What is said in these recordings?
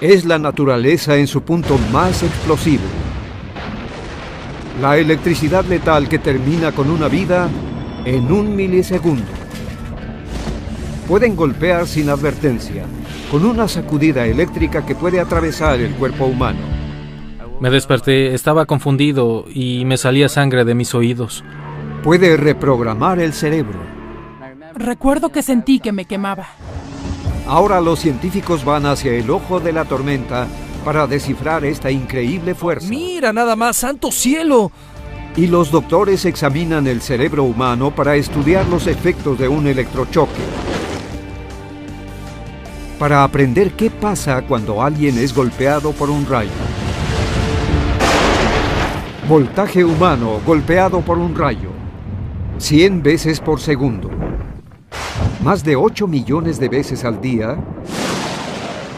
Es la naturaleza en su punto más explosivo. La electricidad letal que termina con una vida en 1 milisegundo. Pueden golpear sin advertencia, con una sacudida eléctrica que puede atravesar el cuerpo humano. Me desperté, estaba confundido y me salía sangre de mis oídos. Puede reprogramar el cerebro. Recuerdo que sentí que me quemaba. Ahora los científicos van hacia el ojo de la tormenta para descifrar esta increíble fuerza. ¡Mira nada más, santo cielo! Y los doctores examinan el cerebro humano para estudiar los efectos de un electrochoque. Para aprender qué pasa cuando alguien es golpeado por un rayo. Voltaje humano golpeado por un rayo. 100 veces por segundo. Más de 8 millones de veces al día,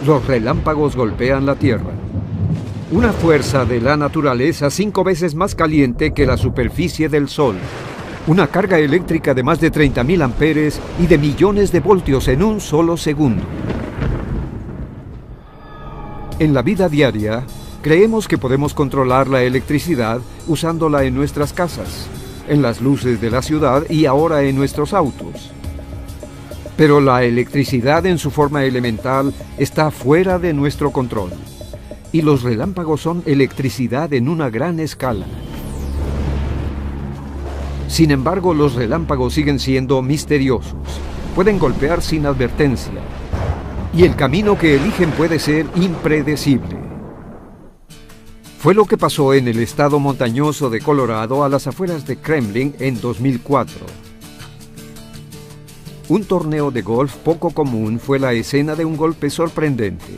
los relámpagos golpean la Tierra. Una fuerza de la naturaleza 5 veces más caliente que la superficie del Sol. Una carga eléctrica de más de 30.000 amperes y de millones de voltios en un solo segundo. En la vida diaria, creemos que podemos controlar la electricidad usándola en nuestras casas, en las luces de la ciudad y ahora en nuestros autos. Pero la electricidad en su forma elemental está fuera de nuestro control. Y los relámpagos son electricidad en una gran escala. Sin embargo, los relámpagos siguen siendo misteriosos. Pueden golpear sin advertencia. Y el camino que eligen puede ser impredecible. Fue lo que pasó en el estado montañoso de Colorado a las afueras de Kremlin en 2004. Un torneo de golf poco común fue la escena de un golpe sorprendente.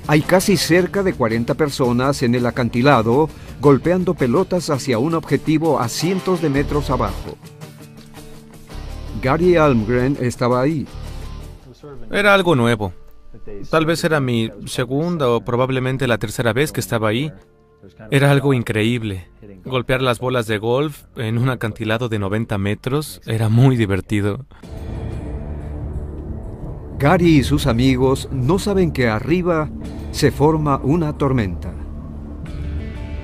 Hay casi cerca de 40 personas en el acantilado golpeando pelotas hacia un objetivo a cientos de metros abajo. Gary Almgren estaba ahí. Era algo nuevo. Tal vez era mi segunda o probablemente la tercera vez que estaba ahí. Era algo increíble. Golpear las bolas de golf en un acantilado de 90 metros era muy divertido. Gary y sus amigos no saben que arriba se forma una tormenta.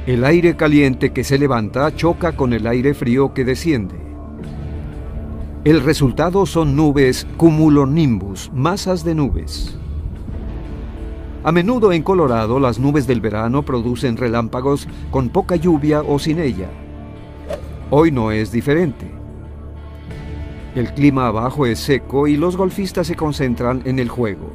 El aire caliente que se levanta choca con el aire frío que desciende. El resultado son nubes cumulonimbus, masas de nubes. A menudo en Colorado las nubes del verano producen relámpagos con poca lluvia o sin ella. Hoy no es diferente. El clima abajo es seco y los golfistas se concentran en el juego.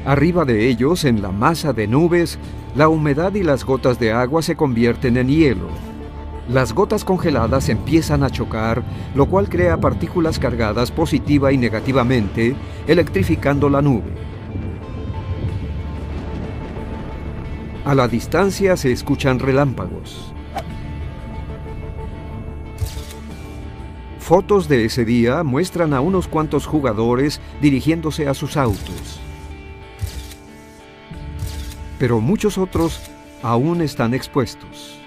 Arriba de ellos, en la masa de nubes, la humedad y las gotas de agua se convierten en hielo. Las gotas congeladas empiezan a chocar, lo cual crea partículas cargadas positiva y negativamente, electrificando la nube. A la distancia se escuchan relámpagos. Fotos de ese día muestran a unos cuantos jugadores dirigiéndose a sus autos. Pero muchos otros aún están expuestos.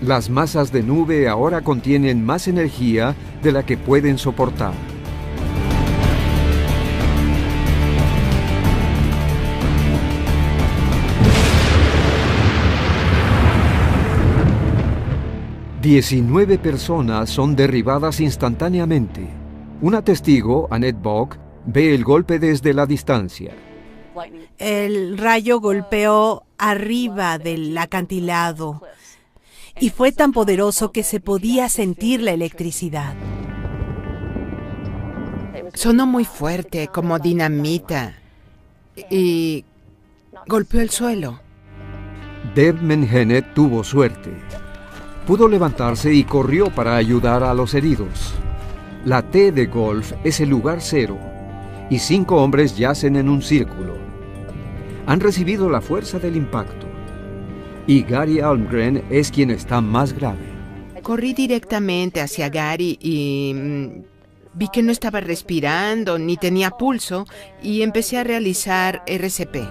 Las masas de nube ahora contienen más energía de la que pueden soportar. "19 personas son derribadas instantáneamente. Una testigo, Annette Bock, ve el golpe desde la distancia. El rayo golpeó arriba del acantilado y fue tan poderoso que se podía sentir la electricidad. Sonó muy fuerte, como dinamita, y golpeó el suelo. Deb Mengenet tuvo suerte. Pudo levantarse y corrió para ayudar a los heridos. La T de golf es el lugar cero, y 5 hombres yacen en un círculo. Han recibido la fuerza del impacto, y Gary Almgren es quien está más grave. Corrí directamente hacia Gary y vi que no estaba respirando ni tenía pulso, y empecé a realizar RCP.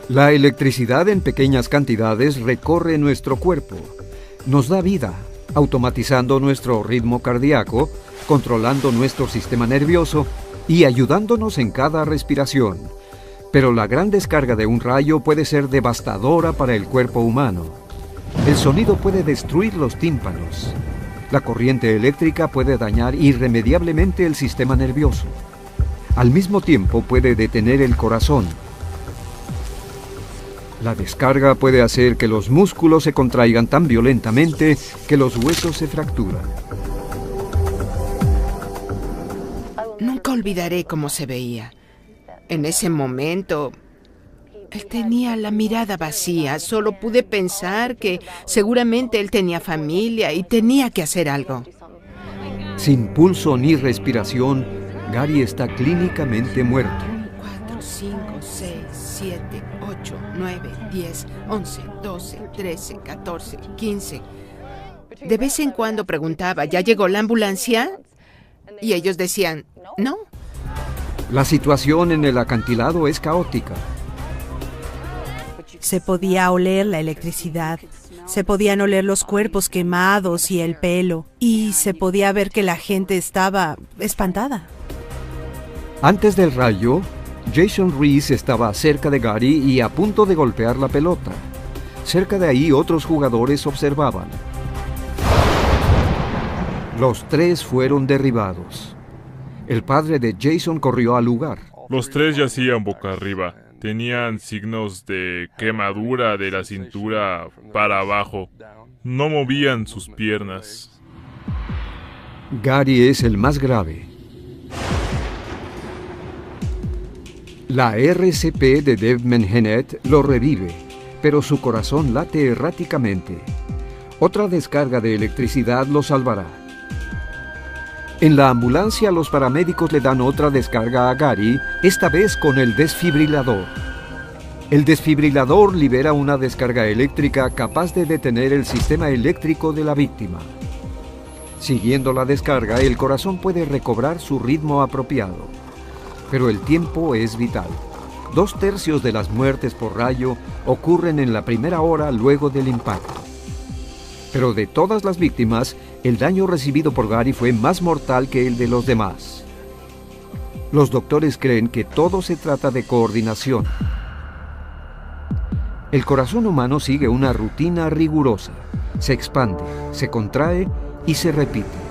La electricidad en pequeñas cantidades recorre nuestro cuerpo, nos da vida, automatizando nuestro ritmo cardíaco, controlando nuestro sistema nervioso y ayudándonos en cada respiración. Pero la gran descarga de un rayo puede ser devastadora para el cuerpo humano. El sonido puede destruir los tímpanos. La corriente eléctrica puede dañar irremediablemente el sistema nervioso. Al mismo tiempo puede detener el corazón. La descarga puede hacer que los músculos se contraigan tan violentamente que los huesos se fracturan. Nunca olvidaré cómo se veía. En ese momento, él tenía la mirada vacía. Solo pude pensar que seguramente él tenía familia y tenía que hacer algo. Sin pulso ni respiración, Gary está clínicamente muerto. 4, 5, 6, 7, 8, 9, 10, 11, 12, 13, 14, 15. De vez en cuando preguntaba, ¿ya llegó la ambulancia? Y ellos decían, no. La situación en el acantilado es caótica. Se podía oler la electricidad, se podían oler los cuerpos quemados y el pelo, y se podía ver que la gente estaba espantada. Antes del rayo, Jason Reese estaba cerca de Gary y a punto de golpear la pelota. Cerca de ahí otros jugadores observaban. Los tres fueron derribados. El padre de Jason corrió al lugar. Los tres yacían boca arriba. Tenían signos de quemadura de la cintura para abajo. No movían sus piernas. Gary es el más grave. La RCP de Dave Mengenet lo revive, pero su corazón late erráticamente. Otra descarga de electricidad lo salvará. En la ambulancia, los paramédicos le dan otra descarga a Gary, esta vez con el desfibrilador. El desfibrilador libera una descarga eléctrica capaz de detener el sistema eléctrico de la víctima. Siguiendo la descarga, el corazón puede recobrar su ritmo apropiado. Pero el tiempo es vital. 2/3 de las muertes por rayo ocurren en la primera hora luego del impacto. Pero de todas las víctimas, el daño recibido por Gary fue más mortal que el de los demás. Los doctores creen que todo se trata de coordinación. El corazón humano sigue una rutina rigurosa. Se expande, se contrae y se repite.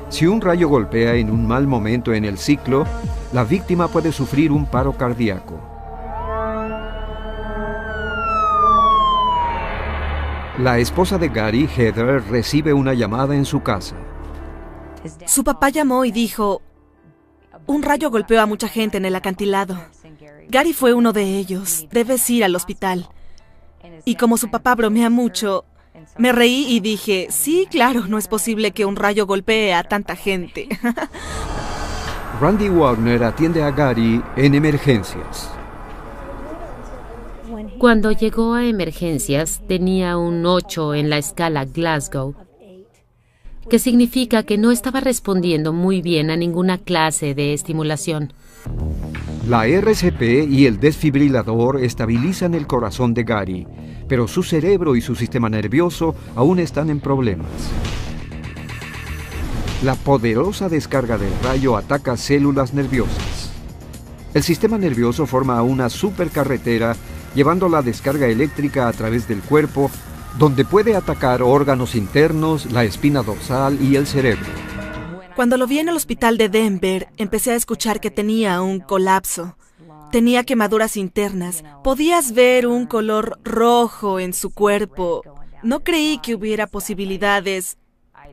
Si un rayo golpea en un mal momento en el ciclo, la víctima puede sufrir un paro cardíaco. La esposa de Gary, Heather, recibe una llamada en su casa. Su papá llamó y dijo, un rayo golpeó a mucha gente en el acantilado. Gary fue uno de ellos. Debes ir al hospital. Y como su papá bromea mucho, me reí y dije, sí, claro, no es posible que un rayo golpee a tanta gente. Randy Wagner atiende a Gary en emergencias. Cuando llegó a emergencias, tenía un 8 en la escala Glasgow, que significa que no estaba respondiendo muy bien a ninguna clase de estimulación. La RCP y el desfibrilador estabilizan el corazón de Gary, pero su cerebro y su sistema nervioso aún están en problemas. La poderosa descarga del rayo ataca células nerviosas. El sistema nervioso forma una supercarretera llevando la descarga eléctrica a través del cuerpo, donde puede atacar órganos internos, la espina dorsal y el cerebro. Cuando lo vi en el hospital de Denver, empecé a escuchar que tenía un colapso. Tenía quemaduras internas. Podías ver un color rojo en su cuerpo. No creí que hubiera posibilidades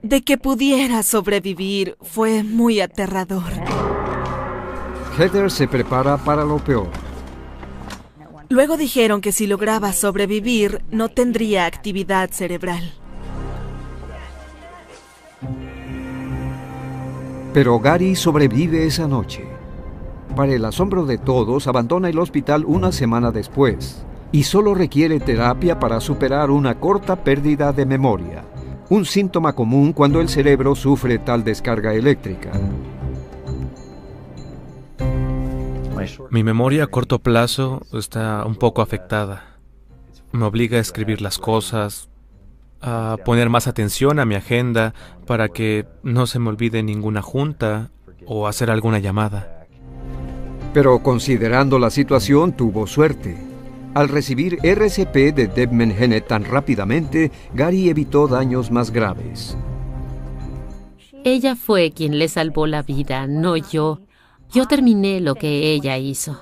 de que pudiera sobrevivir. Fue muy aterrador. Heather se prepara para lo peor. Luego dijeron que si lograba sobrevivir, no tendría actividad cerebral. Pero Gary sobrevive esa noche. Para el asombro de todos, abandona el hospital una semana después y solo requiere terapia para superar una corta pérdida de memoria, un síntoma común cuando el cerebro sufre tal descarga eléctrica. Mi memoria a corto plazo está un poco afectada. Me obliga a escribir las cosas, a poner más atención a mi agenda para que no se me olvide ninguna junta o hacer alguna llamada. Pero considerando la situación, tuvo suerte. Al recibir RCP de Debmen Hennett tan rápidamente, Gary evitó daños más graves. Ella fue quien le salvó la vida, no yo. Yo terminé lo que ella hizo.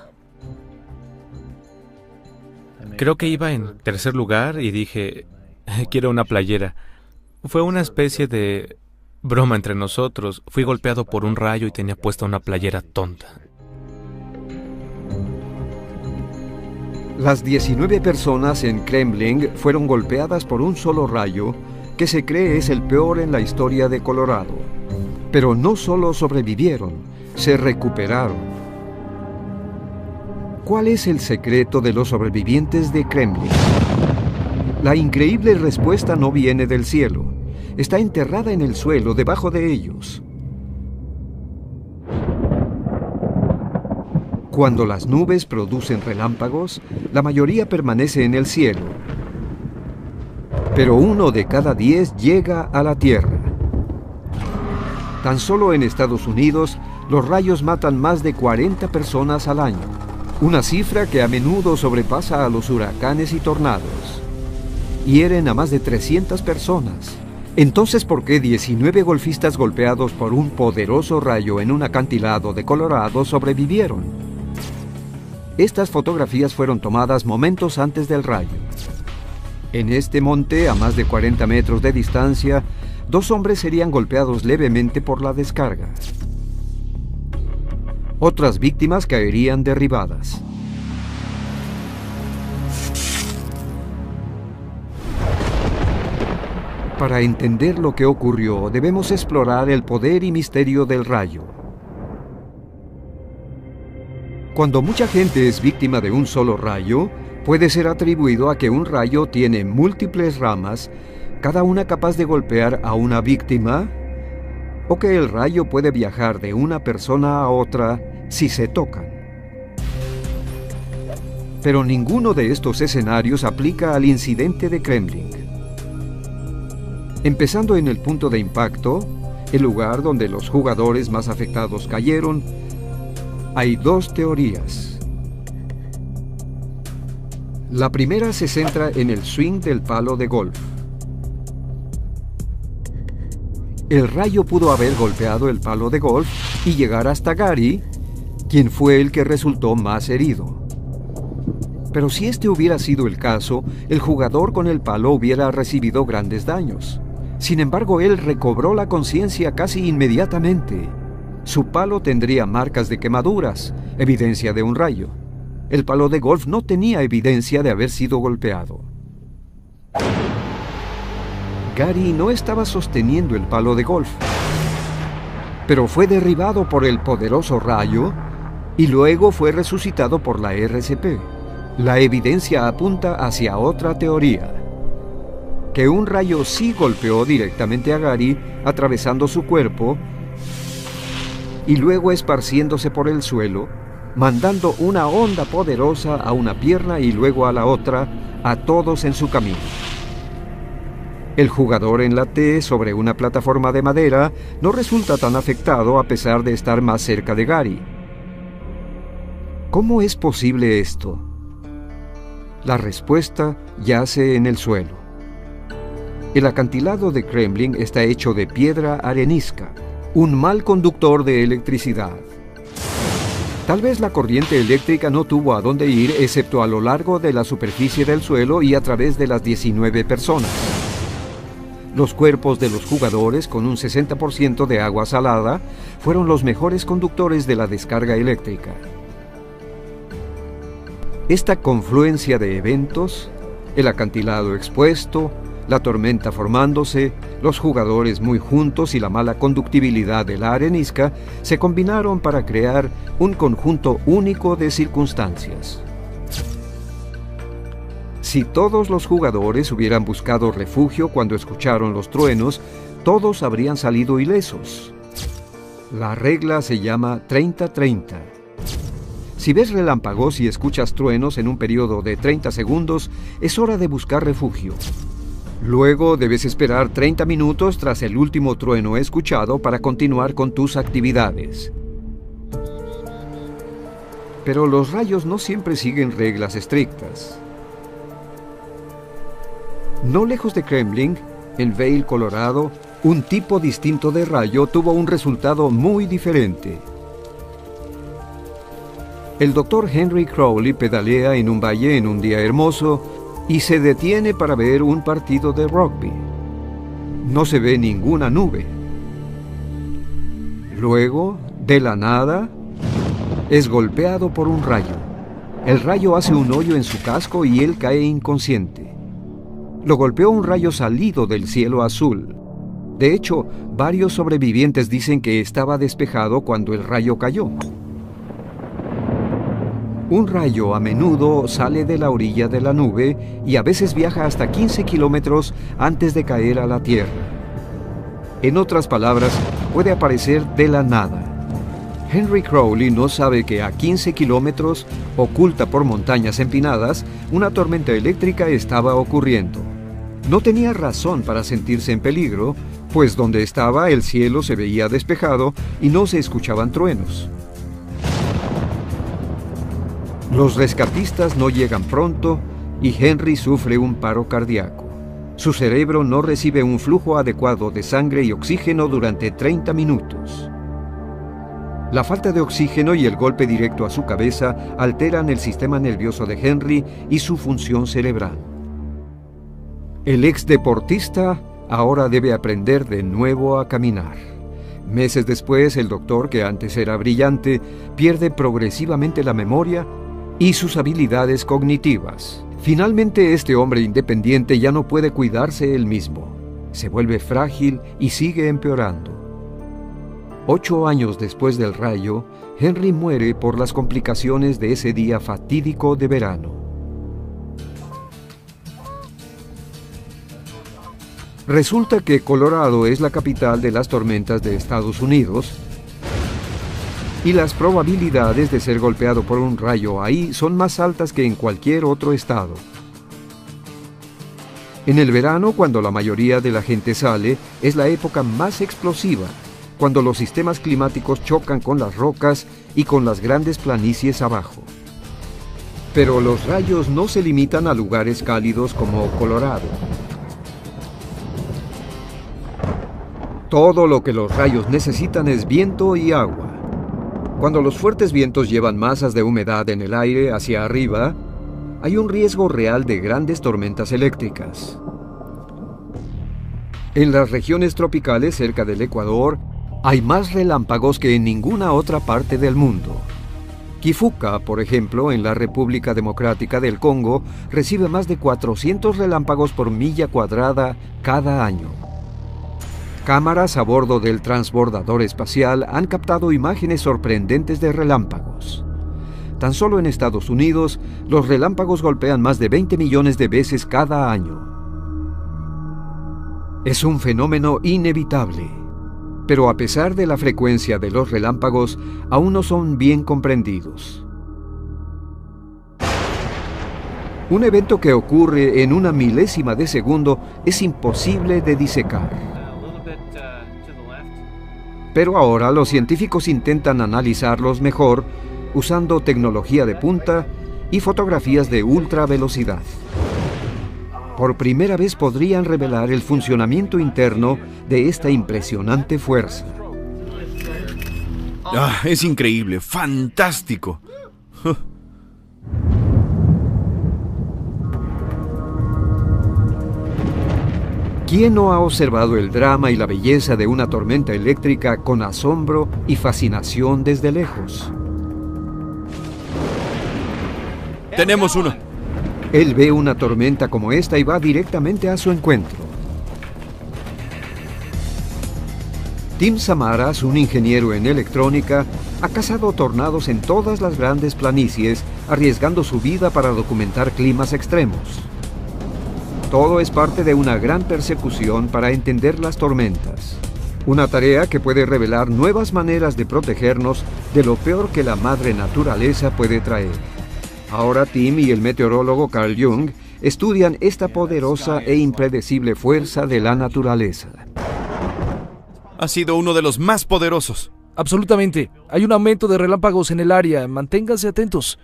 Creo que iba en tercer lugar y dije, quiero una playera. Fue una especie de broma entre nosotros. Fui golpeado por un rayo y tenía puesta una playera tonta. Las 19 personas en Kremlin fueron golpeadas por un solo rayo, que se cree es el peor en la historia de Colorado. Pero no solo sobrevivieron, se recuperaron. ¿Cuál es el secreto de los sobrevivientes de Kremlin? La increíble respuesta no viene del cielo. Está enterrada en el suelo debajo de ellos. Cuando las nubes producen relámpagos, la mayoría permanece en el cielo. Pero 1 de cada 10 llega a la Tierra. Tan solo en Estados Unidos, los rayos matan más de 40 personas al año. Una cifra que a menudo sobrepasa a los huracanes y tornados. Hieren a más de 300 personas. Entonces, ¿por qué 19 golfistas golpeados por un poderoso rayo en un acantilado de Colorado sobrevivieron? Estas fotografías fueron tomadas momentos antes del rayo. En este monte, a más de 40 metros de distancia, 2 hombres serían golpeados levemente por la descarga. Otras víctimas caerían derribadas. Para entender lo que ocurrió, debemos explorar el poder y misterio del rayo. Cuando mucha gente es víctima de un solo rayo, puede ser atribuido a que un rayo tiene múltiples ramas, cada una capaz de golpear a una víctima, o que el rayo puede viajar de una persona a otra si se tocan. Pero ninguno de estos escenarios aplica al incidente de Kremlin. Empezando en el punto de impacto, el lugar donde los jugadores más afectados cayeron, hay 2 teorías. La primera se centra en el swing del palo de golf. El rayo pudo haber golpeado el palo de golf y llegar hasta Gary, quien fue el que resultó más herido. Pero si este hubiera sido el caso, el jugador con el palo hubiera recibido grandes daños. Sin embargo, él recobró la conciencia casi inmediatamente. Su palo tendría marcas de quemaduras, evidencia de un rayo. El palo de golf no tenía evidencia de haber sido golpeado. Gary no estaba sosteniendo el palo de golf, pero fue derribado por el poderoso rayo y luego fue resucitado por la RCP. La evidencia apunta hacia otra teoría, que un rayo sí golpeó directamente a Gary, atravesando su cuerpo y luego esparciéndose por el suelo, mandando una onda poderosa a una pierna y luego a la otra, a todos en su camino. El jugador en la T sobre una plataforma de madera no resulta tan afectado a pesar de estar más cerca de Gary. ¿Cómo es posible esto? La respuesta yace en el suelo. El acantilado de Kremlin está hecho de piedra arenisca, un mal conductor de electricidad. Tal vez la corriente eléctrica no tuvo a dónde ir excepto a lo largo de la superficie del suelo y a través de las 19 personas. Los cuerpos de los jugadores, con un 60% de agua salada, fueron los mejores conductores de la descarga eléctrica. Esta confluencia de eventos, el acantilado expuesto, la tormenta formándose, los jugadores muy juntos y la mala conductibilidad de la arenisca se combinaron para crear un conjunto único de circunstancias. Si todos los jugadores hubieran buscado refugio cuando escucharon los truenos, todos habrían salido ilesos. La regla se llama 30-30. Si ves relámpagos y escuchas truenos en un periodo de 30 segundos, es hora de buscar refugio. Luego debes esperar 30 minutos tras el último trueno escuchado para continuar con tus actividades. Pero los rayos no siempre siguen reglas estrictas. No lejos de Kremlin, en Vail, Colorado, un tipo distinto de rayo tuvo un resultado muy diferente. El doctor Henry Crowley pedalea en un valle en un día hermoso y se detiene para ver un partido de rugby. No se ve ninguna nube. Luego, de la nada, es golpeado por un rayo. El rayo hace un hoyo en su casco y él cae inconsciente. Lo golpeó un rayo salido del cielo azul. De hecho, varios sobrevivientes dicen que estaba despejado cuando el rayo cayó. Un rayo a menudo sale de la orilla de la nube y a veces viaja hasta 15 kilómetros antes de caer a la Tierra. En otras palabras, puede aparecer de la nada. Henry Crowley no sabe que a 15 kilómetros, oculta por montañas empinadas, una tormenta eléctrica estaba ocurriendo. No tenía razón para sentirse en peligro, pues donde estaba el cielo se veía despejado y no se escuchaban truenos. Los rescatistas no llegan pronto y Henry sufre un paro cardíaco. Su cerebro no recibe un flujo adecuado de sangre y oxígeno durante 30 minutos. La falta de oxígeno y el golpe directo a su cabeza alteran el sistema nervioso de Henry y su función cerebral. El ex deportista ahora debe aprender de nuevo a caminar. Meses después, el doctor, que antes era brillante, pierde progresivamente la memoria y sus habilidades cognitivas. Finalmente, este hombre independiente ya no puede cuidarse él mismo. Se vuelve frágil y sigue empeorando. 8 años después del rayo, Henry muere por las complicaciones de ese día fatídico de verano. Resulta que Colorado es la capital de las tormentas de Estados Unidos y las probabilidades de ser golpeado por un rayo ahí son más altas que en cualquier otro estado. En el verano, cuando la mayoría de la gente sale, es la época más explosiva, cuando los sistemas climáticos chocan con las rocas y con las grandes planicies abajo. Pero los rayos no se limitan a lugares cálidos como Colorado. Todo lo que los rayos necesitan es viento y agua. Cuando los fuertes vientos llevan masas de humedad en el aire hacia arriba, hay un riesgo real de grandes tormentas eléctricas. En las regiones tropicales cerca del Ecuador, hay más relámpagos que en ninguna otra parte del mundo. Kifuka, por ejemplo, en la República Democrática del Congo, recibe más de 400 relámpagos por milla cuadrada cada año. Cámaras a bordo del transbordador espacial han captado imágenes sorprendentes de relámpagos. Tan solo en Estados Unidos, los relámpagos golpean más de 20 millones de veces cada año. Es un fenómeno inevitable, pero a pesar de la frecuencia de los relámpagos, aún no son bien comprendidos. Un evento que ocurre en una milésima de segundo es imposible de disecar. Pero ahora los científicos intentan analizarlos mejor usando tecnología de punta y fotografías de ultra velocidad. Por primera vez podrían revelar el funcionamiento interno de esta impresionante fuerza. Es increíble, fantástico. ¿Quién no ha observado el drama y la belleza de una tormenta eléctrica con asombro y fascinación desde lejos? Tenemos uno. Él ve una tormenta como esta y va directamente a su encuentro. Tim Samaras, un ingeniero en electrónica, ha cazado tornados en todas las grandes planicies, arriesgando su vida para documentar climas extremos. Todo es parte de una gran persecución para entender las tormentas. Una tarea que puede revelar nuevas maneras de protegernos de lo peor que la madre naturaleza puede traer. Ahora Tim y el meteorólogo Carl Jung estudian esta poderosa e impredecible fuerza de la naturaleza. Ha sido uno de los más poderosos. Absolutamente. Hay un aumento de relámpagos en el área. Manténganse atentos.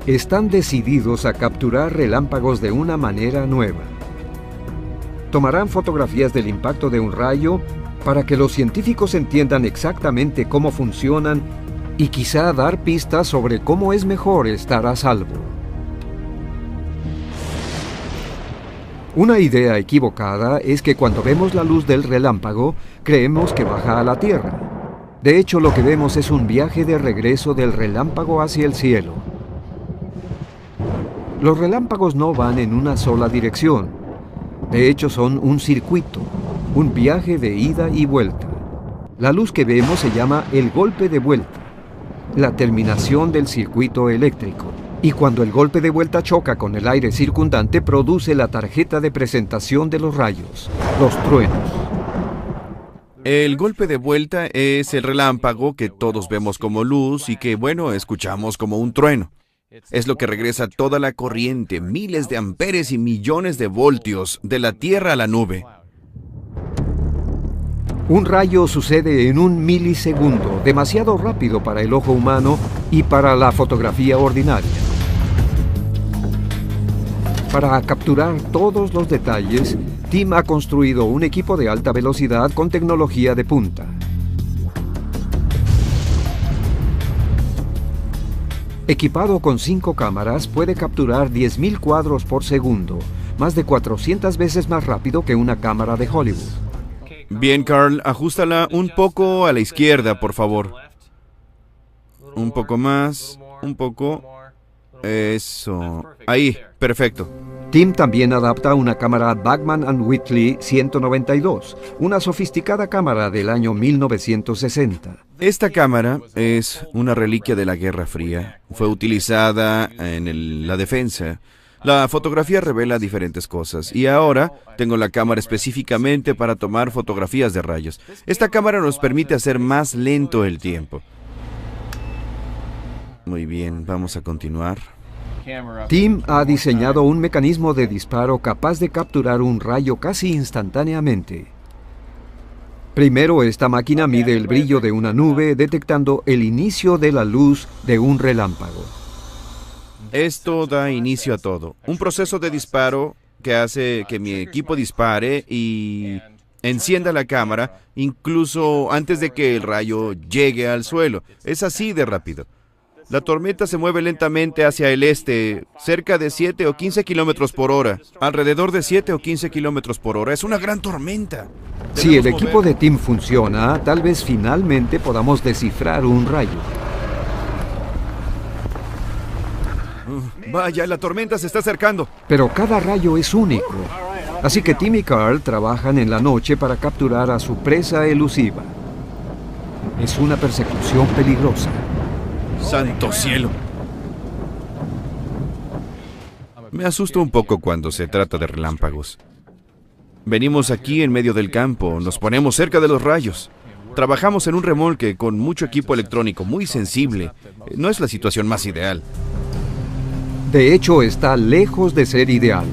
Están decididos a capturar relámpagos de una manera nueva. Tomarán fotografías del impacto de un rayo para que los científicos entiendan exactamente cómo funcionan y quizá dar pistas sobre cómo es mejor estar a salvo. Una idea equivocada es que cuando vemos la luz del relámpago, creemos que baja a la Tierra. De hecho, lo que vemos es un viaje de regreso del relámpago hacia el cielo. Los relámpagos no van en una sola dirección. De hecho, son un circuito, un viaje de ida y vuelta. La luz que vemos se llama el golpe de vuelta, la terminación del circuito eléctrico. Y cuando el golpe de vuelta choca con el aire circundante, produce la tarjeta de presentación de los rayos, los truenos. El golpe de vuelta es el relámpago que todos vemos como luz y que, bueno, escuchamos como un trueno. Es lo que regresa toda la corriente, miles de amperes y millones de voltios, de la Tierra a la nube. Un rayo sucede en un milisegundo, demasiado rápido para el ojo humano y para la fotografía ordinaria. Para capturar todos los detalles, Tim ha construido un equipo de alta velocidad con tecnología de punta. Equipado con 5 cámaras, puede capturar 10.000 cuadros por segundo, más de 400 veces más rápido que una cámara de Hollywood. Bien, Carl, ajústala un poco a la izquierda, por favor. Un poco más, un poco. Eso. Ahí, perfecto. Tim también adapta una cámara Bachmann & Whitley 192, una sofisticada cámara del año 1960. Esta cámara es una reliquia de la Guerra Fría. Fue utilizada en la defensa. La fotografía revela diferentes cosas y ahora tengo la cámara específicamente para tomar fotografías de rayos. Esta cámara nos permite hacer más lento el tiempo. Muy bien, vamos a continuar. Tim ha diseñado un mecanismo de disparo capaz de capturar un rayo casi instantáneamente. Primero, esta máquina mide el brillo de una nube detectando el inicio de la luz de un relámpago. Esto da inicio a todo. Un proceso de disparo que hace que mi equipo dispare y encienda la cámara incluso antes de que el rayo llegue al suelo. Es así de rápido. La tormenta se mueve lentamente hacia el este, cerca de 7 o 15 kilómetros por hora. Alrededor de 7 o 15 kilómetros por hora. Es una gran tormenta. Si el equipo de Tim funciona, tal vez finalmente podamos descifrar un rayo. Vaya, la tormenta se está acercando. Pero cada rayo es único. Así que Tim y Carl trabajan en la noche para capturar a su presa elusiva. Es una persecución peligrosa. ¡Santo cielo! Me asusto un poco cuando se trata de relámpagos. Venimos aquí en medio del campo, nos ponemos cerca de los rayos. Trabajamos en un remolque con mucho equipo electrónico muy sensible. No es la situación más ideal. De hecho, está lejos de ser ideal.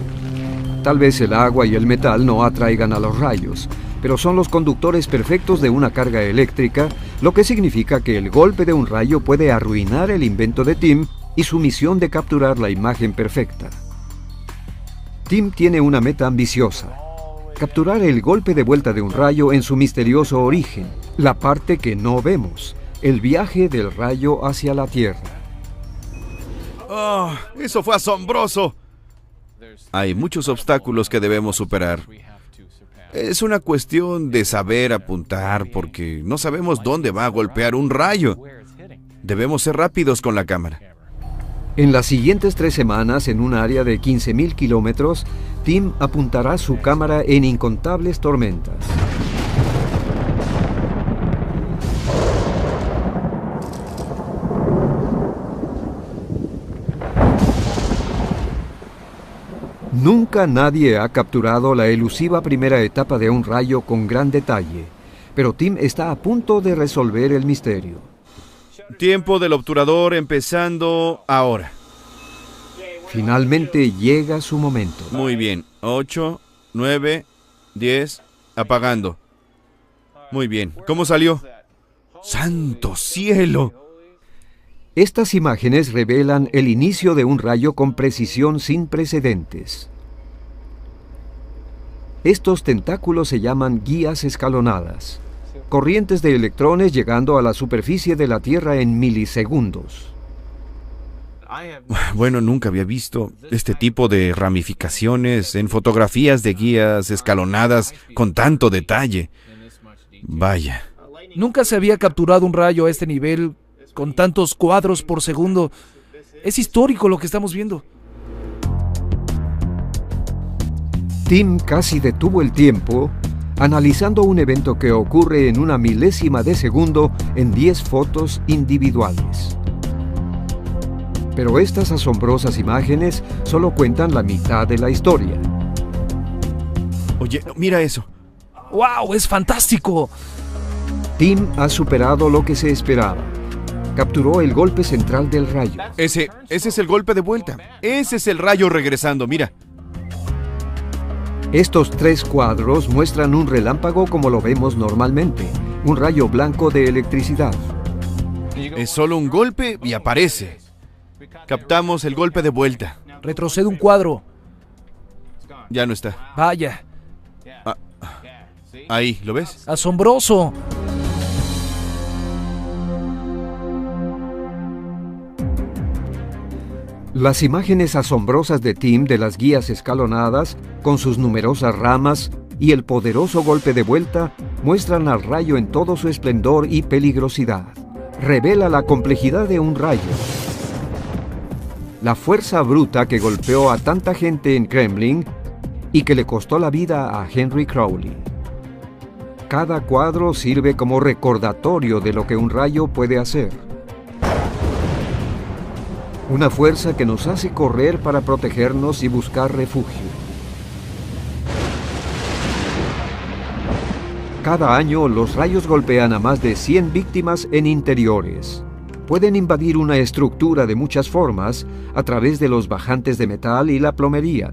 Tal vez el agua y el metal no atraigan a los rayos, pero son los conductores perfectos de una carga eléctrica, lo que significa que el golpe de un rayo puede arruinar el invento de Tim y su misión de capturar la imagen perfecta. Tim tiene una meta ambiciosa: capturar el golpe de vuelta de un rayo en su misterioso origen, la parte que no vemos, el viaje del rayo hacia la Tierra. ¡Oh, eso fue asombroso! Hay muchos obstáculos que debemos superar. Es una cuestión de saber apuntar porque no sabemos dónde va a golpear un rayo. Debemos ser rápidos con la cámara. En las siguientes 3 semanas, en un área de 15.000 kilómetros, Tim apuntará su cámara en incontables tormentas. Nunca nadie ha capturado la elusiva primera etapa de un rayo con gran detalle, pero Tim está a punto de resolver el misterio. Tiempo del obturador empezando ahora. Finalmente llega su momento. Muy bien. 8, 9, 10, apagando. Muy bien. ¿Cómo salió? ¡Santo cielo! Estas imágenes revelan el inicio de un rayo con precisión sin precedentes. Estos tentáculos se llaman guías escalonadas, corrientes de electrones llegando a la superficie de la Tierra en milisegundos. Bueno, nunca había visto este tipo de ramificaciones en fotografías de guías escalonadas con tanto detalle. Vaya. Nunca se había capturado un rayo a este nivel con tantos cuadros por segundo. Es histórico lo que estamos viendo. Tim casi detuvo el tiempo analizando un evento que ocurre en una milésima de segundo en 10 fotos individuales. Pero estas asombrosas imágenes solo cuentan la mitad de la historia. Oye, mira eso. ¡Wow! ¡Es fantástico! Tim ha superado lo que se esperaba. Capturó el golpe central del rayo. Ese es el golpe de vuelta. Ese es el rayo regresando, mira. Estos 3 cuadros muestran un relámpago como lo vemos normalmente, un rayo blanco de electricidad. Es solo un golpe y aparece. Captamos el golpe de vuelta. Retrocede un cuadro. Ya no está. Vaya. Ahí, ¿lo ves? ¡Asombroso! Las imágenes asombrosas de Tim de las guías escalonadas, con sus numerosas ramas y el poderoso golpe de vuelta, muestran al rayo en todo su esplendor y peligrosidad. Revela la complejidad de un rayo. La fuerza bruta que golpeó a tanta gente en Kremlin y que le costó la vida a Henry Crowley. Cada cuadro sirve como recordatorio de lo que un rayo puede hacer. Una fuerza que nos hace correr para protegernos y buscar refugio. Cada año, los rayos golpean a más de 100 víctimas en interiores. Pueden invadir una estructura de muchas formas a través de los bajantes de metal y la plomería.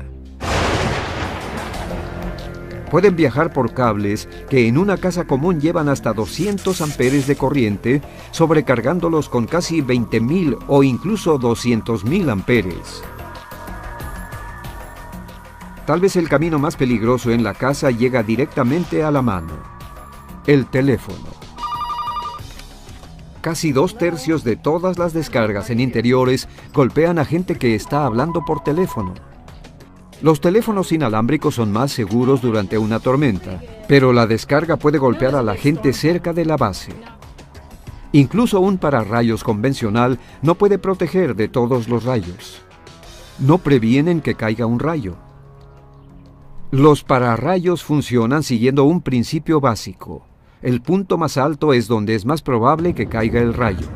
Pueden viajar por cables que en una casa común llevan hasta 200 amperes de corriente, sobrecargándolos con casi 20.000 o incluso 200.000 amperes. Tal vez el camino más peligroso en la casa llega directamente a la mano: el teléfono. Casi 2/3 de todas las descargas en interiores golpean a gente que está hablando por teléfono. Los teléfonos inalámbricos son más seguros durante una tormenta, pero la descarga puede golpear a la gente cerca de la base. Incluso un pararrayos convencional no puede proteger de todos los rayos. No previenen que caiga un rayo. Los pararrayos funcionan siguiendo un principio básico. El punto más alto es donde es más probable que caiga el rayo.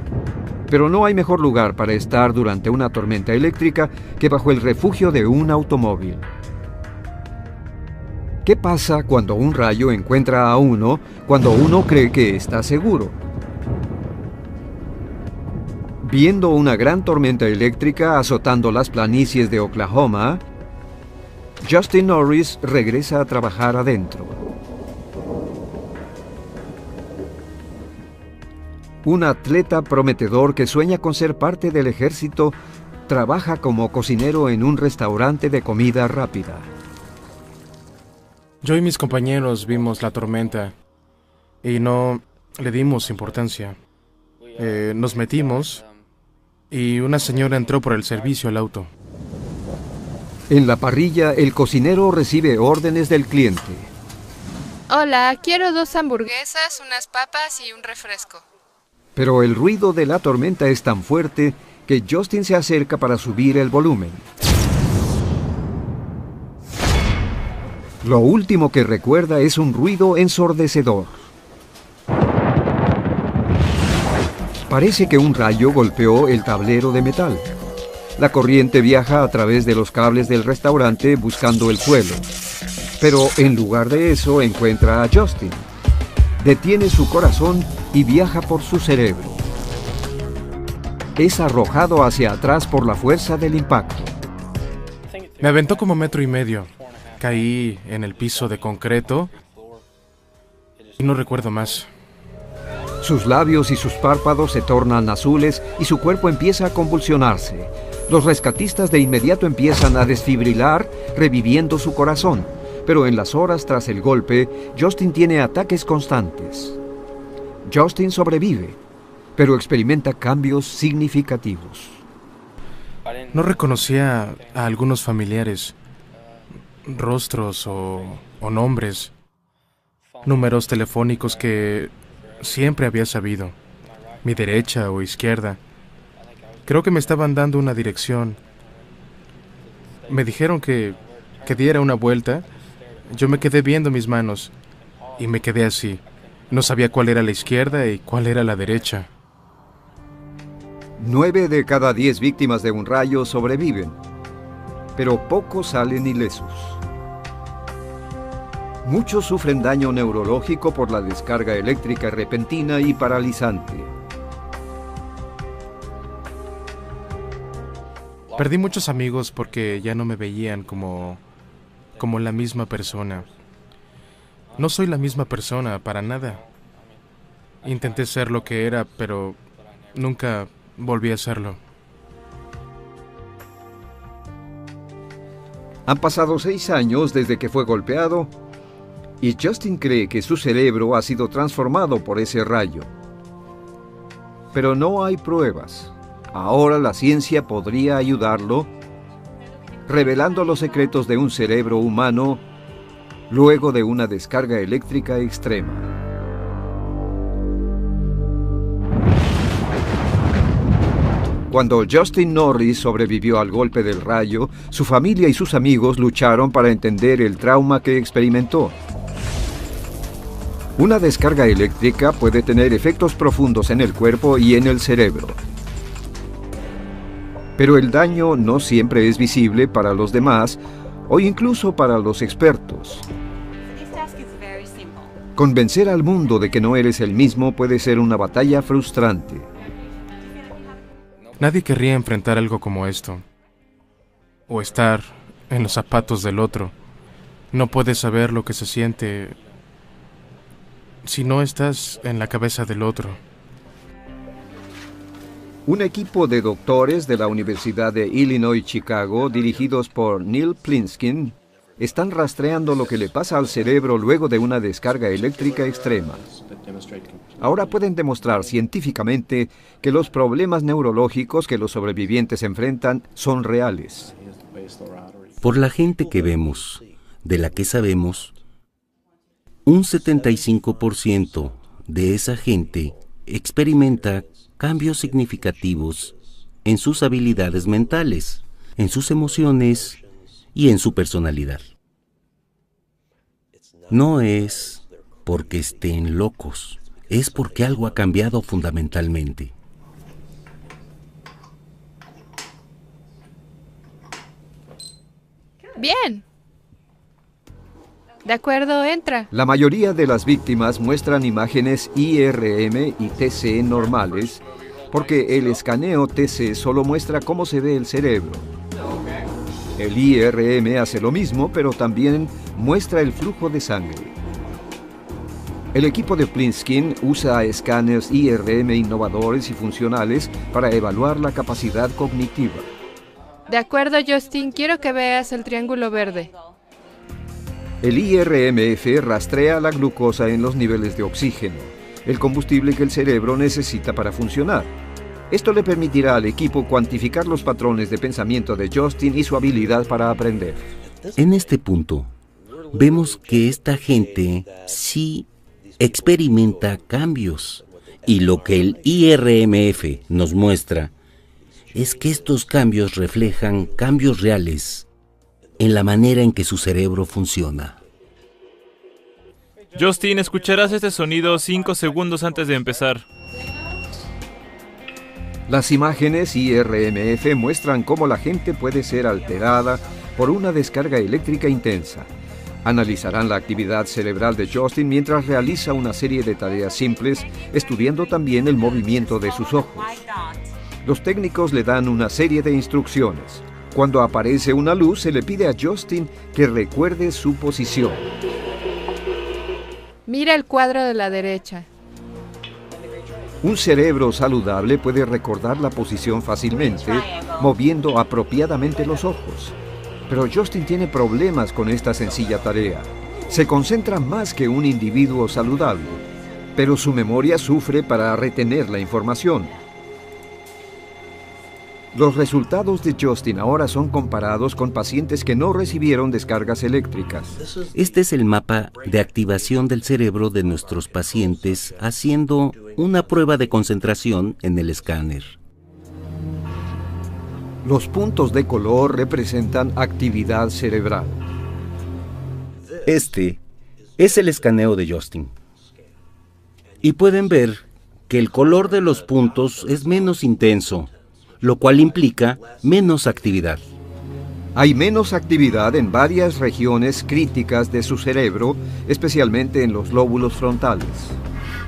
Pero no hay mejor lugar para estar durante una tormenta eléctrica que bajo el refugio de un automóvil. ¿Qué pasa cuando un rayo encuentra a uno cuando uno cree que está seguro? Viendo una gran tormenta eléctrica azotando las planicies de Oklahoma, Justin Norris regresa a trabajar adentro. Un atleta prometedor que sueña con ser parte del ejército trabaja como cocinero en un restaurante de comida rápida. Yo y mis compañeros vimos la tormenta y no le dimos importancia. Nos metimos y una señora entró por el servicio al auto. En la parrilla, el cocinero recibe órdenes del cliente. Hola, quiero 2 hamburguesas, unas papas y un refresco. Pero el ruido de la tormenta es tan fuerte que Justin se acerca para subir el volumen. Lo último que recuerda es un ruido ensordecedor. Parece que un rayo golpeó el tablero de metal. La corriente viaja a través de los cables del restaurante buscando el suelo. Pero en lugar de eso encuentra a Justin. Detiene su corazón y viaja por su cerebro. Es arrojado hacia atrás por la fuerza del impacto. Me aventó como 1,5 metros. Caí en el piso de concreto y no recuerdo más. Sus labios y sus párpados se tornan azules y su cuerpo empieza a convulsionarse. Los rescatistas de inmediato empiezan a desfibrilar, reviviendo su corazón. Pero en las horas tras el golpe, Justin tiene ataques constantes. Justin sobrevive, pero experimenta cambios significativos. No reconocía a algunos familiares, rostros o nombres, números telefónicos que siempre había sabido, mi derecha o izquierda. Creo que me estaban dando una dirección. Me dijeron que diera una vuelta. Yo me quedé viendo mis manos y me quedé así. No sabía cuál era la izquierda y cuál era la derecha. 9 de cada 10 víctimas de un rayo sobreviven, pero pocos salen ilesos. Muchos sufren daño neurológico por la descarga eléctrica repentina y paralizante. Perdí muchos amigos porque ya no me veían como la misma persona. No soy la misma persona, para nada. Intenté ser lo que era, pero nunca volví a serlo. Han pasado 6 años desde que fue golpeado y Justin cree que su cerebro ha sido transformado por ese rayo. Pero no hay pruebas. Ahora la ciencia podría ayudarlo, revelando los secretos de un cerebro humano luego de una descarga eléctrica extrema. Cuando Justin Norris sobrevivió al golpe del rayo, su familia y sus amigos lucharon para entender el trauma que experimentó. Una descarga eléctrica puede tener efectos profundos en el cuerpo y en el cerebro. Pero el daño no siempre es visible para los demás o incluso para los expertos. Convencer al mundo de que no eres el mismo puede ser una batalla frustrante. Nadie querría enfrentar algo como esto, o estar en los zapatos del otro. No puedes saber lo que se siente si no estás en la cabeza del otro. Un equipo de doctores de la Universidad de Illinois Chicago, dirigidos por Neil Plinskin, están rastreando lo que le pasa al cerebro luego de una descarga eléctrica extrema. Ahora pueden demostrar científicamente que los problemas neurológicos que los sobrevivientes enfrentan son reales. Por la gente que vemos, de la que sabemos, un 75% de esa gente experimenta cambios significativos en sus habilidades mentales, en sus emociones y en su personalidad. No es porque estén locos, es porque algo ha cambiado fundamentalmente. Bien. De acuerdo, entra. La mayoría de las víctimas muestran imágenes IRM y TC normales, porque el escaneo TC solo muestra cómo se ve el cerebro. El IRM hace lo mismo, pero también muestra el flujo de sangre. El equipo de Plinskin usa escáneres IRM innovadores y funcionales para evaluar la capacidad cognitiva. De acuerdo, Justin, quiero que veas el triángulo verde. El IRMF rastrea la glucosa en los niveles de oxígeno, el combustible que el cerebro necesita para funcionar. Esto le permitirá al equipo cuantificar los patrones de pensamiento de Justin y su habilidad para aprender. En este punto, vemos que esta gente sí experimenta cambios. Y lo que el IRMF nos muestra es que estos cambios reflejan cambios reales en la manera en que su cerebro funciona. Justin, escucharás este sonido 5 segundos antes de empezar. Las imágenes IRMF muestran cómo la gente puede ser alterada por una descarga eléctrica intensa. Analizarán la actividad cerebral de Justin mientras realiza una serie de tareas simples, estudiando también el movimiento de sus ojos. Los técnicos le dan una serie de instrucciones. Cuando aparece una luz, se le pide a Justin que recuerde su posición. Mira el cuadro de la derecha. Un cerebro saludable puede recordar la posición fácilmente, moviendo apropiadamente los ojos. Pero Justin tiene problemas con esta sencilla tarea. Se concentra más que un individuo saludable, pero su memoria sufre para retener la información. Los resultados de Justin ahora son comparados con pacientes que no recibieron descargas eléctricas. Este es el mapa de activación del cerebro de nuestros pacientes haciendo una prueba de concentración en el escáner. Los puntos de color representan actividad cerebral. Este es el escaneo de Justin. Y pueden ver que el color de los puntos es menos intenso, lo cual implica menos actividad. Hay menos actividad en varias regiones críticas de su cerebro, especialmente en los lóbulos frontales.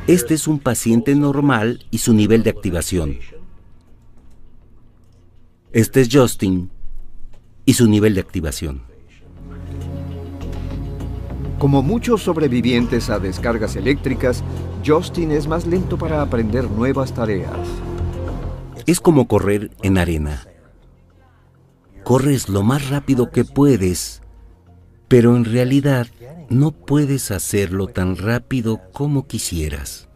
Este es un paciente normal y su nivel de activación. Este es Justin y su nivel de activación. Como muchos sobrevivientes a descargas eléctricas, Justin es más lento para aprender nuevas tareas. Es como correr en arena. Corres lo más rápido que puedes, pero en realidad no puedes hacerlo tan rápido como quisieras.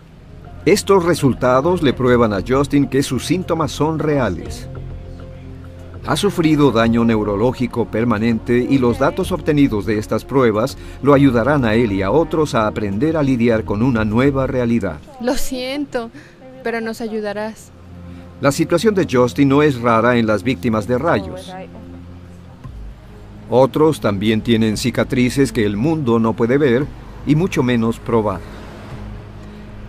Estos resultados le prueban a Justin que sus síntomas son reales. Ha sufrido daño neurológico permanente y los datos obtenidos de estas pruebas lo ayudarán a él y a otros a aprender a lidiar con una nueva realidad. Lo siento, pero nos ayudarás. La situación de Justin no es rara en las víctimas de rayos. Otros también tienen cicatrices que el mundo no puede ver y mucho menos probar.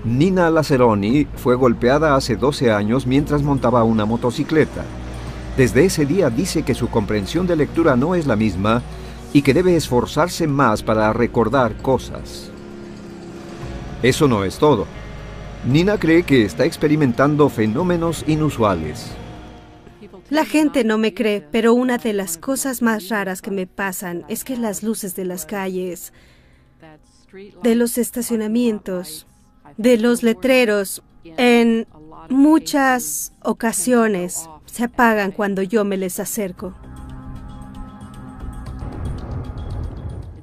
Nina Lazzaroni fue golpeada hace 12 años mientras montaba una motocicleta. Desde ese día dice que su comprensión de lectura no es la misma y que debe esforzarse más para recordar cosas. Eso no es todo. Nina cree que está experimentando fenómenos inusuales. La gente no me cree, pero una de las cosas más raras que me pasan es que las luces de las calles, de los estacionamientos, de los letreros, en muchas ocasiones se apagan cuando yo me les acerco.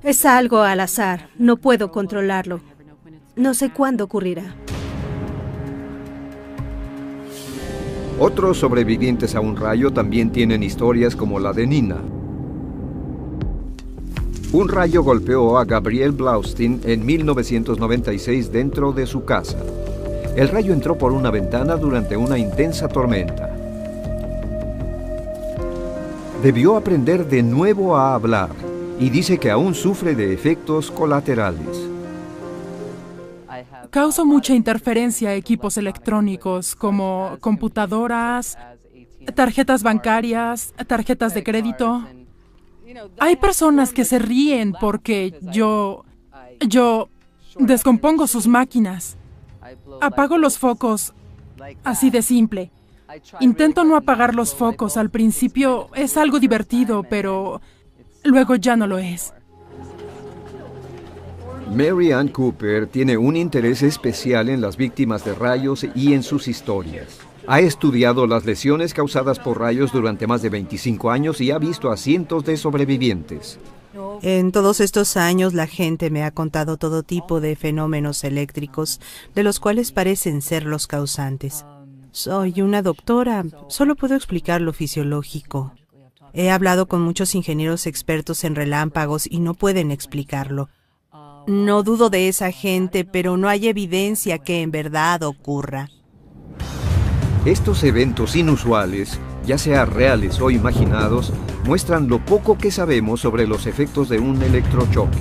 Es algo al azar, no puedo controlarlo. No sé cuándo ocurrirá. Otros sobrevivientes a un rayo también tienen historias como la de Nina. Un rayo golpeó a Gabriel Blaustein en 1996 dentro de su casa. El rayo entró por una ventana durante una intensa tormenta. Debió aprender de nuevo a hablar y dice que aún sufre de efectos colaterales. Causa mucha interferencia a equipos electrónicos como computadoras, tarjetas bancarias, tarjetas de crédito. Hay personas que se ríen porque yo descompongo sus máquinas. Apago los focos, así de simple. Intento no apagar los focos. Al principio es algo divertido, pero luego ya no lo es. Mary Ann Cooper tiene un interés especial en las víctimas de rayos y en sus historias. Ha estudiado las lesiones causadas por rayos durante más de 25 años y ha visto a cientos de sobrevivientes. En todos estos años la gente me ha contado todo tipo de fenómenos eléctricos, de los cuales parecen ser los causantes. Soy una doctora, solo puedo explicar lo fisiológico. He hablado con muchos ingenieros expertos en relámpagos y no pueden explicarlo. No dudo de esa gente, pero no hay evidencia que en verdad ocurra. Estos eventos inusuales, ya sea reales o imaginados, muestran lo poco que sabemos sobre los efectos de un electrochoque.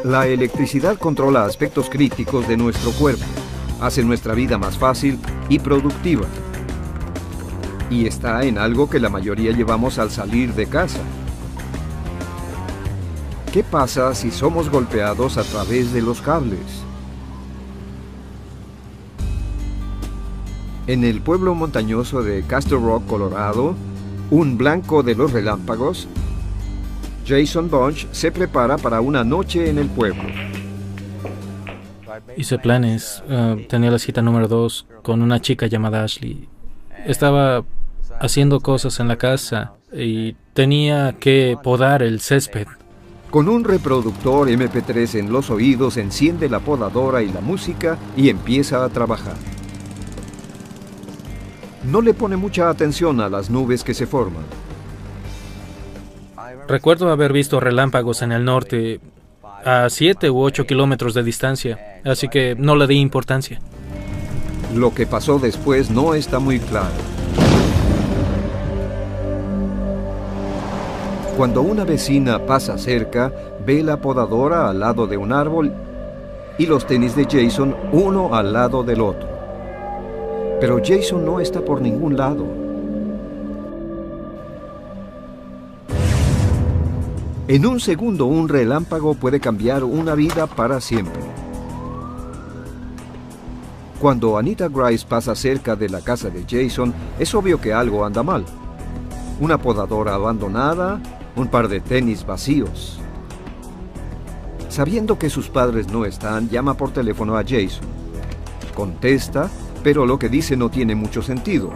La electricidad controla aspectos críticos de nuestro cuerpo, hace nuestra vida más fácil y productiva. Y está en algo que la mayoría llevamos al salir de casa. ¿Qué pasa si somos golpeados a través de los cables? En el pueblo montañoso de Castle Rock, Colorado, un blanco de los relámpagos, Jason Bunch se prepara para una noche en el pueblo. Hice planes. Tenía la cita número 2 con una chica llamada Ashley. Estaba haciendo cosas en la casa y tenía que podar el césped. Con un reproductor MP3 en los oídos, enciende la podadora y la música y empieza a trabajar. No le pone mucha atención a las nubes que se forman. Recuerdo haber visto relámpagos en el norte a 7 u 8 kilómetros de distancia, así que no le di importancia. Lo que pasó después no está muy claro. Cuando una vecina pasa cerca, ve la podadora al lado de un árbol y los tenis de Jason uno al lado del otro. Pero Jason no está por ningún lado. En un segundo, un relámpago puede cambiar una vida para siempre. Cuando Anita Grice pasa cerca de la casa de Jason, es obvio que algo anda mal. Una podadora abandonada, un par de tenis vacíos. Sabiendo que sus padres no están, llama por teléfono a Jason. Contesta, pero lo que dice no tiene mucho sentido.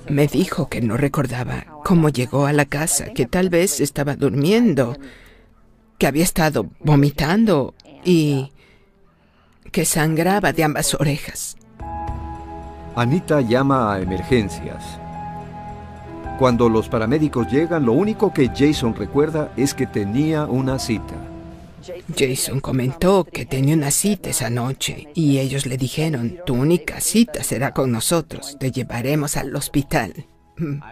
Me dijo que no recordaba cómo llegó a la casa, que tal vez estaba durmiendo, que había estado vomitando y que sangraba de ambas orejas. Anita llama a emergencias. Cuando los paramédicos llegan, lo único que Jason recuerda es que tenía una cita. Jason comentó que tenía una cita esa noche y ellos le dijeron, tu única cita será con nosotros, te llevaremos al hospital.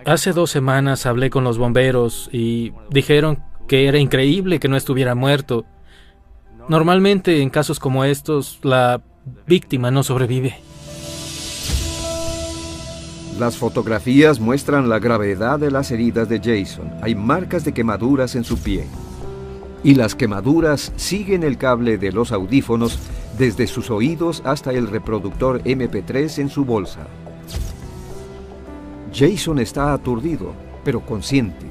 Hace 2 semanas hablé con los bomberos y dijeron que era increíble que no estuviera muerto. Normalmente en casos como estos, la víctima no sobrevive. Las fotografías muestran la gravedad de las heridas de Jason. Hay marcas de quemaduras en su pie. Y las quemaduras siguen el cable de los audífonos desde sus oídos hasta el reproductor MP3 en su bolsa. Jason está aturdido, pero consciente.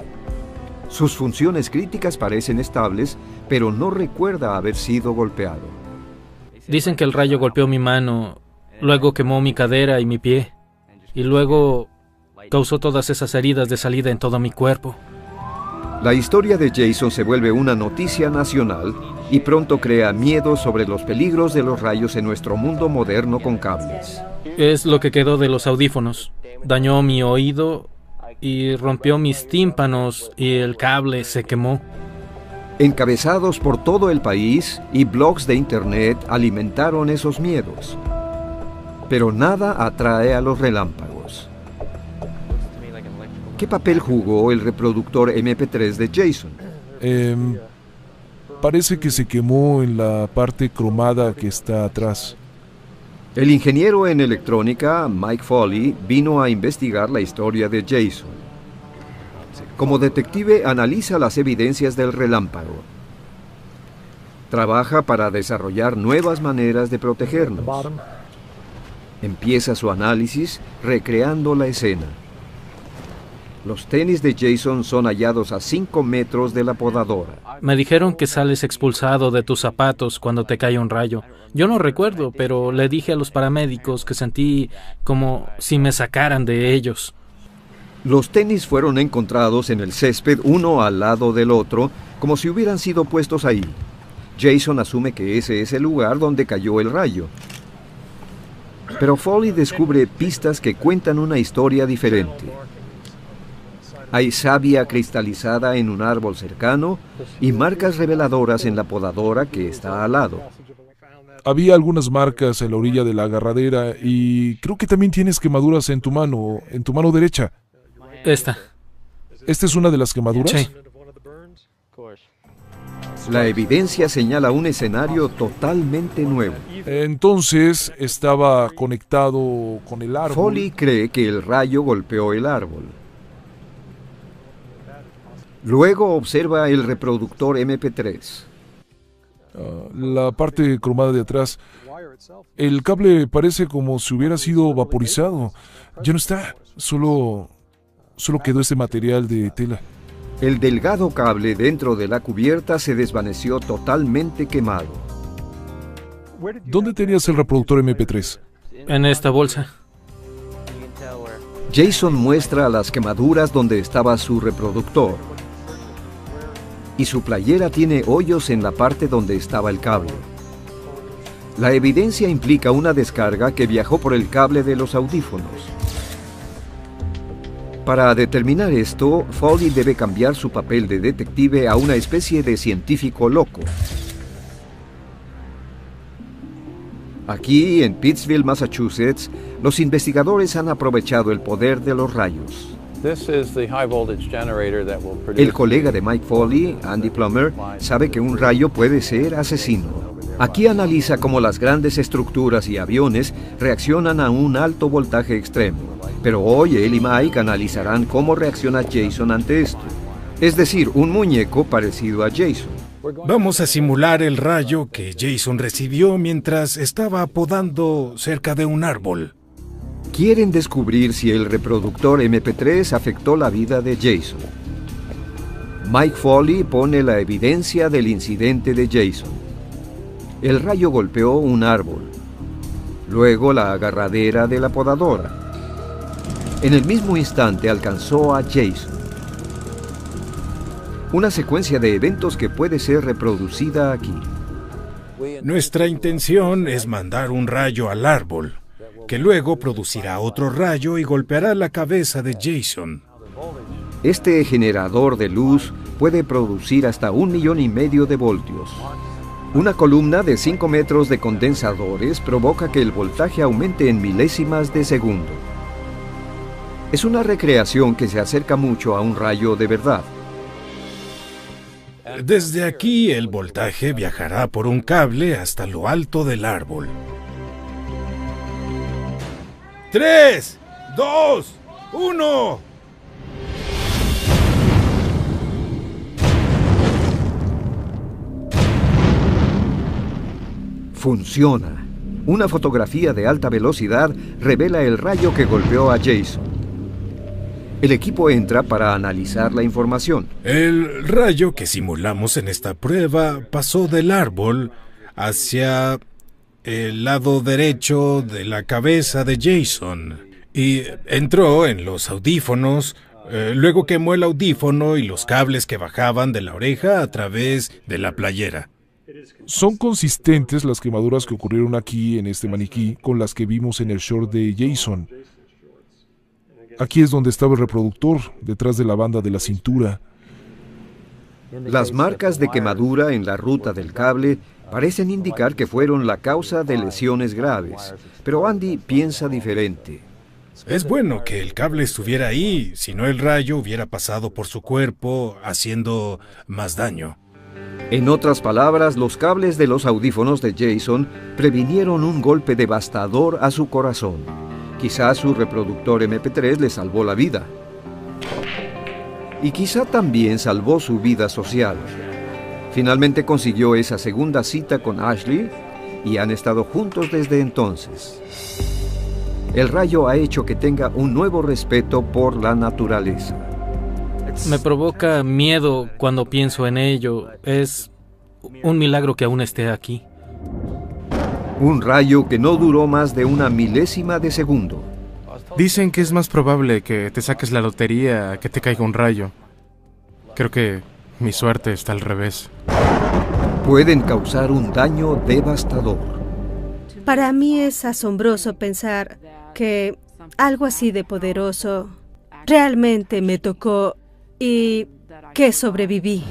Sus funciones críticas parecen estables, pero no recuerda haber sido golpeado. Dicen que el rayo golpeó mi mano, luego quemó mi cadera y mi pie, y luego causó todas esas heridas de salida en todo mi cuerpo. La historia de Jason se vuelve una noticia nacional y pronto crea miedo sobre los peligros de los rayos en nuestro mundo moderno con cables. Es lo que quedó de los audífonos. Dañó mi oído y rompió mis tímpanos y el cable se quemó. Encabezados por todo el país y blogs de internet alimentaron esos miedos. Pero nada atrae a los relámpagos. ¿Qué papel jugó el reproductor MP3 de Jason? Parece que se quemó en la parte cromada que está atrás. El ingeniero en electrónica, Mike Foley, vino a investigar la historia de Jason. Como detective, analiza las evidencias del relámpago. Trabaja para desarrollar nuevas maneras de protegernos. Empieza su análisis recreando la escena. Los tenis de Jason son hallados a 5 metros de la podadora. Me dijeron que sales expulsado de tus zapatos cuando te cae un rayo. Yo no recuerdo, pero le dije a los paramédicos que sentí como si me sacaran de ellos. Los tenis fueron encontrados en el césped uno al lado del otro, como si hubieran sido puestos ahí. Jason asume que ese es el lugar donde cayó el rayo. Pero Foley descubre pistas que cuentan una historia diferente. Hay savia cristalizada en un árbol cercano y marcas reveladoras en la podadora que está al lado. Había algunas marcas en la orilla de la agarradera y creo que también tienes quemaduras en tu mano derecha. Esta. ¿Esta es una de las quemaduras? Sí. La evidencia señala un escenario totalmente nuevo. Entonces estaba conectado con el árbol. Foley cree que el rayo golpeó el árbol. Luego observa el reproductor MP3. la parte cromada de atrás. El cable parece como si hubiera sido vaporizado. Ya no está, solo quedó este material de tela. El delgado cable dentro de la cubierta se desvaneció totalmente quemado. ¿Dónde tenías el reproductor MP3? En esta bolsa. Jason muestra las quemaduras donde estaba su reproductor. Y su playera tiene hoyos en la parte donde estaba el cable. La evidencia implica una descarga que viajó por el cable de los audífonos. Para determinar esto, Foley debe cambiar su papel de detective a una especie de científico loco. Aquí, en Pittsville, Massachusetts, los investigadores han aprovechado el poder de los rayos. El colega de Mike Foley, Andy Plummer, sabe que un rayo puede ser asesino. Aquí analiza cómo las grandes estructuras y aviones reaccionan a un alto voltaje extremo. Pero hoy él y Mike analizarán cómo reacciona Jason ante esto. Es decir, un muñeco parecido a Jason. Vamos a simular el rayo que Jason recibió mientras estaba podando cerca de un árbol. Quieren descubrir si el reproductor MP3 afectó la vida de Jason. Mike Foley pone la evidencia del incidente de Jason. El rayo golpeó un árbol, luego la agarradera de la podadora. En el mismo instante alcanzó a Jason. Una secuencia de eventos que puede ser reproducida aquí. Nuestra intención es mandar un rayo al árbol, que luego producirá otro rayo y golpeará la cabeza de Jason. Este generador de luz puede producir hasta 1,5 millones de voltios. Una columna de 5 metros de condensadores provoca que el voltaje aumente en milésimas de segundo. Es una recreación que se acerca mucho a un rayo de verdad. Desde aquí, el voltaje viajará por un cable hasta lo alto del árbol. 3, 2, 1... Funciona. Una fotografía de alta velocidad revela el rayo que golpeó a Jason. El equipo entra para analizar la información. El rayo que simulamos en esta prueba pasó del árbol hacia el lado derecho de la cabeza de Jason y entró en los audífonos, luego quemó el audífono y los cables que bajaban de la oreja a través de la playera. Son consistentes las quemaduras que ocurrieron aquí en este maniquí con las que vimos en el short de Jason. Aquí es donde estaba el reproductor, detrás de la banda de la cintura. Las marcas de quemadura en la ruta del cable parecen indicar que fueron la causa de lesiones graves, pero Andy piensa diferente. Es bueno que el cable estuviera ahí, si no el rayo hubiera pasado por su cuerpo haciendo más daño. En otras palabras, los cables de los audífonos de Jason previnieron un golpe devastador a su corazón. Quizá su reproductor MP3 le salvó la vida. Y quizá también salvó su vida social. Finalmente consiguió esa segunda cita con Ashley y han estado juntos desde entonces. El rayo ha hecho que tenga un nuevo respeto por la naturaleza. Me provoca miedo cuando pienso en ello. Es un milagro que aún esté aquí. Un rayo que no duró más de 1 milésima de segundo. Dicen que es más probable que te saques la lotería a que te caiga un rayo. Creo que mi suerte está al revés. Pueden causar un daño devastador. Para mí es asombroso pensar que algo así de poderoso realmente me tocó y que sobreviví.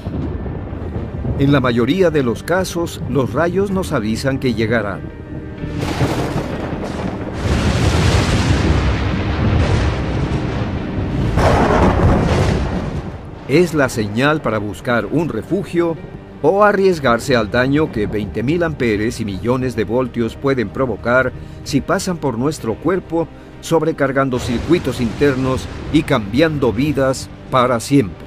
En la mayoría de los casos, los rayos nos avisan que llegarán. Es la señal para buscar un refugio o arriesgarse al daño que 20.000 amperes y millones de voltios pueden provocar si pasan por nuestro cuerpo, sobrecargando circuitos internos y cambiando vidas para siempre.